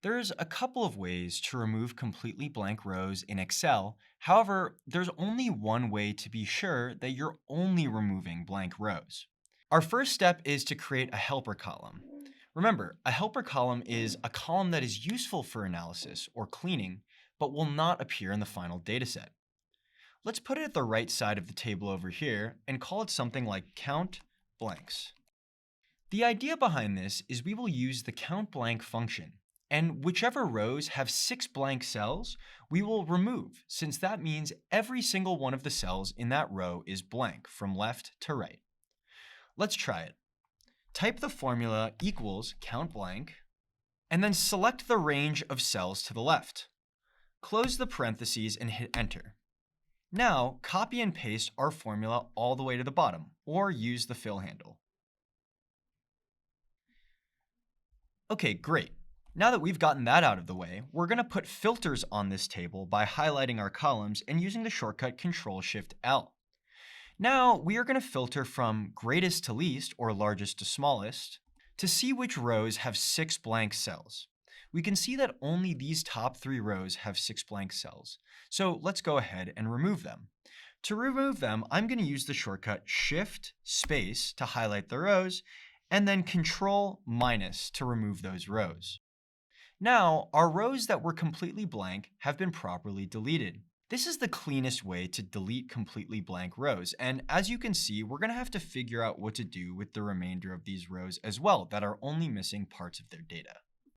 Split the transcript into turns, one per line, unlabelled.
There's a couple of ways to remove completely blank rows in Excel. However, there's only one way to be sure that you're only removing blank rows. Our first step is to create a helper column. Remember, a helper column is a column that is useful for analysis or cleaning, but will not appear in the final dataset. Let's put it at the right side of the table over here and call it something like count blanks. The idea behind this is we will use the count blank function, and whichever rows have 6 blank cells, we will remove, since that means every single one of the cells in that row is blank from left to right. Let's try it. Type the formula equals count blank, and then select the range of cells to the left. Close the parentheses and hit enter. Now, copy and paste our formula all the way to the bottom, or use the fill handle. Okay, great. Now that we've gotten that out of the way, we're going to put filters on this table by highlighting our columns and using the shortcut Ctrl-Shift-L. Now, we are going to filter from greatest to least, or largest to smallest, to see which rows have 6 blank cells. We can see that only these top 3 rows have 6 blank cells. So let's go ahead and remove them. To remove them, I'm going to use the shortcut Shift space to highlight the rows, and then Control minus to remove those rows. Now, our rows that were completely blank have been properly deleted. This is the cleanest way to delete completely blank rows, and as you can see, we're going to have to figure out what to do with the remainder of these rows as well that are only missing parts of their data.